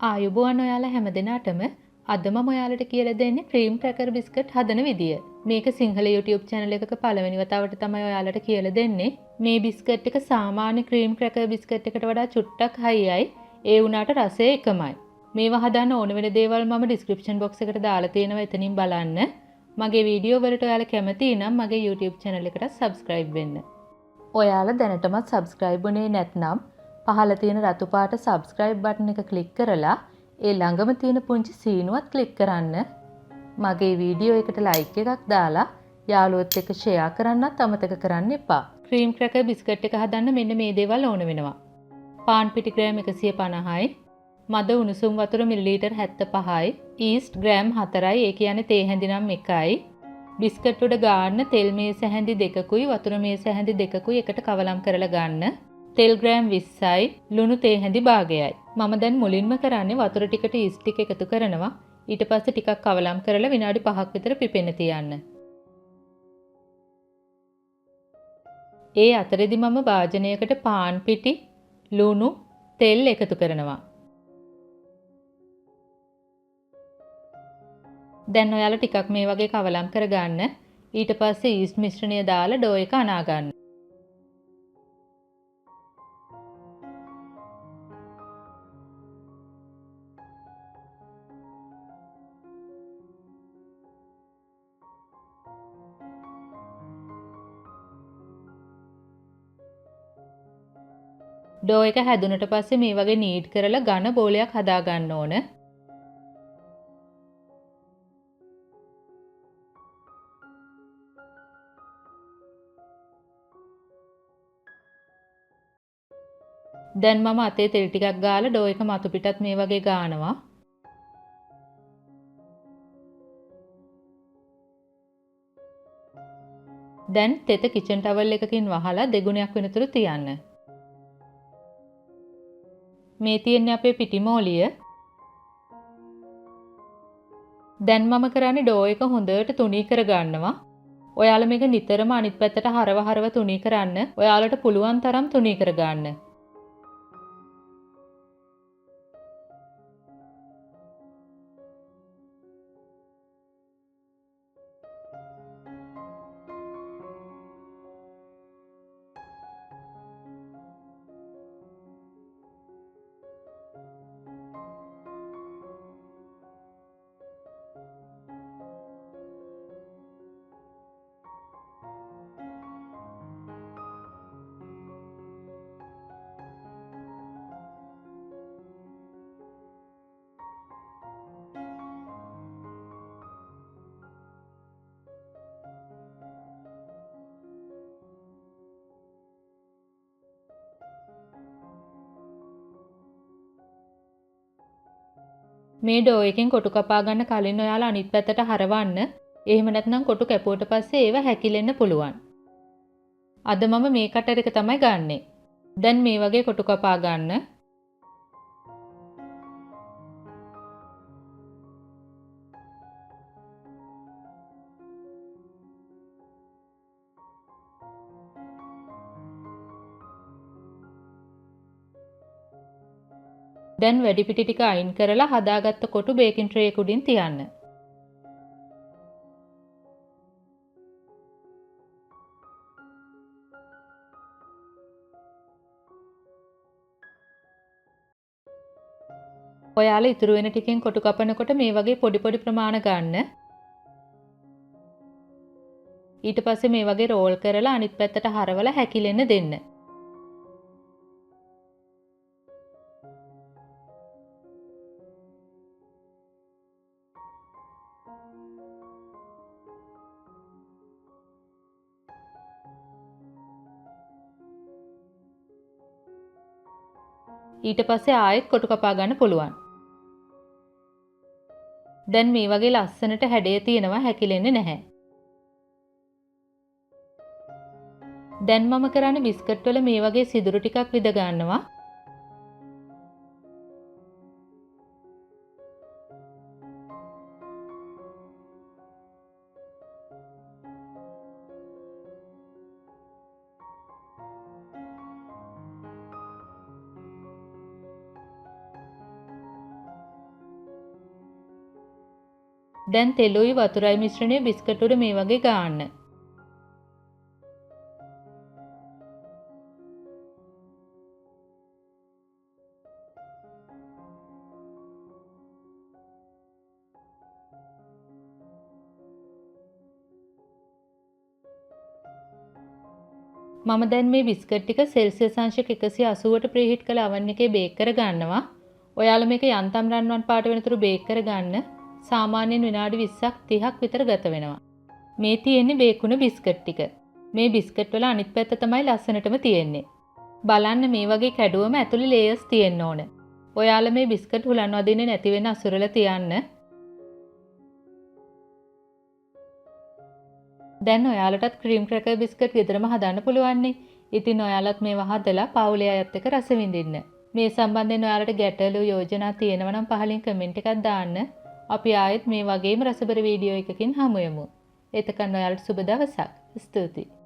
ආයුබෝවන් ඔයාලා හැමදෙනාටම අද මම ඔයාලට කියලා දෙන්නේ ක්‍රීම් ක්‍රැකර් බිස්කට් හදන විදිය. මේක සිංහල YouTube channel එකක පළවෙනි වතාවට තමයි ඔයාලට කියලා දෙන්නේ. මේ බිස්කට් එක සාමාන්‍ය ක්‍රීම් ක්‍රැකර් බිස්කට් එකට වඩා චුට්ටක් හයියයි. ඒ වුණාට රසය එකමයි. මේවා හදන්න ඕන වෙන දේවල් මම description box එකට දාලා තියෙනවා එතනින් බලන්න. මගේ වීඩියෝ වලට ඔයාලා කැමති නම් මගේ YouTube channel එකට subscribe වෙන්න. ඔයාලා දැනටමත් subscribe වුණේ නැත්නම් පහළ තියෙන රතු පාට subscribe button එක click කරලා ඒ ළඟම තියෙන පුංචි සීනුවත් click කරන්න. මගේ වීඩියෝ එකට like එකක් දාලා යාළුවොත් එක්ක share කරන්නත් අමතක කරන්න එපා. ක්‍රීම් ක්‍රැකර් බිස්කට් එක හදන්න මෙන්න මේ දේවල් ඕන වෙනවා. පාන් පිටි ග්‍රෑම් 150යි, මද උණුසුම් වතුර මිලිලීටර් 75යි, ඊස්ට් ග්‍රෑම් 4යි, ඒ කියන්නේ තේ හැඳි නම් 1යි. බිස්කට් උඩ ගාන්න තෙල් මේස හැඳි 2කුයි වතුර මේස හැඳි 2කුයි එකට කවලම් කරලා ගන්න. තෙල් ග්‍රෑම් 20යි, ලුණු තේ හැඳි භාගයයි. මම දැන් මුලින්ම කරන්නේ වතුර ටිකට ඊස්ට් ටික එකතු කරනවා. ඊට පස්සේ ටිකක් කවලම් කරලා විනාඩි 5ක් විතර පිපෙන්න තියන්න. ඒ අතරෙදි මම භාජනයකට පාන් පිටි, ලුණු, තෙල් එකතු කරනවා. දැන් ඔයාලා ටිකක් මේ වගේ කවලම් කරගන්න. ඊට පස්සේ ඊස්ට් මිශ්‍රණය දාලා ඩෝ එක අනා ගන්න. ඩෝ එක හැදුනට පස්සේ මේ වගේ නීඩ් කරලා ඝන බෝලයක් හදා ගන්න ඕන. දැන් මම අතේ තෙල් ටිකක් ගාලා ඩෝ එක මතු පිටත් මේ වගේ ගානවා. දැන් තෙත කිචන් ටවල් එකකින් වහලා දෙගුණයක් වෙනතුරු තියන්න. මේ තියෙන්නේ අපේ පිටිමෝලිය. දැන් මම කරන්නේ ඩෝ එක හොඳට තුනී කර ගන්නවා. ඔයාලා මේක නිතරම අනිත් පැත්තට හරව තුනී කරන්න. ඔයාලට පුළුවන් තරම් තුනී කර ගන්න. මේ ඩෝ එකෙන් කොටු කපා ගන්න කලින් ඔයාලා අනිත් පැත්තට හරවන්න. එහෙම නැත්නම් කොටු කැපුවට පස්සේ ඒව හැකිලෙන්න පුළුවන්. අද මම මේ කටර් එක තමයි ගන්නෙ. දැන් මේ වගේ කොටු කපා ගන්න. දැන් වැඩි පිටි ටික අයින් කරලා හදාගත්ත කොටු බේකින් ට්‍රේ එක උඩින් තියන්න. ඔයාලා ඉතුරු වෙන ටිකෙන් කොටු කපනකොට මේ වගේ පොඩි පොඩි ප්‍රමාණ ගන්න. ඊට පස්සේ මේ වගේ රෝල් කරලා අනිත් පැත්තට හරවලා හැකිලෙන්න දෙන්න. ඊට පස්සේ ආයෙත් කොටු කපා ගන්න පුළුවන්. දැන් මේ වගේ ලස්සනට හැඩය තියෙනවා හැකිලෙන්නේ නැහැ. දැන් මම කරන්නේ බිස්කට් වල මේ වගේ සිදුරු ටිකක් විද ගන්නවා. දැන් තෙලුයි වතුරයි මිශ්‍රණය බිස්කට් උඩ මේ වගේ ගාන්න. මම දැන් මේ බිස්කට් ටික සෙල්සියස් අංශක 180ට ප්‍රීහීට් කළ oven එකේ බේක් කර ගන්නවා. ඔයාලා මේක යන්තම් රන්වන් පාට වෙනතුරු බේක් කර ගන්න. සාමාන්‍යයෙන් විනාඩි 20ක් 30ක් විතර ගත වෙනවා. මේ තියෙන්නේ බේක් වුණ බිස්කට් ටික. මේ බිස්කට් වල අනිත් පැත්ත තමයි ලස්සනටම තියෙන්නේ. බලන්න මේ වගේ කැඩුවම ඇතුලේ ලේයර්ස් තියෙන්න ඕන. ඔයාලා මේ බිස්කට් හුලන් වදින්නේ නැති වෙන අසුරල තියන්න. දැන් ඔයාලටත් ක්‍රීම් ක්‍රැකර් බිස්කට් ගෙදරම හදන්න පුළුවන්නේ. ඉතින් ඔයාලත් මේවා හදලා පවුලේ අයත් එක්ක රස විඳින්න. මේ සම්බන්ධයෙන් ඔයාලට ගැටලු යෝජනා තියෙනවා නම් පහලින් කමෙන්ට් එකක් දාන්න. අපි ආයෙත් මේ වගේම රසබර වීඩියෝ එකකින් හමු වෙමු. එතකන් ඔයාලට සුබ දවසක්. ස්තුතියි.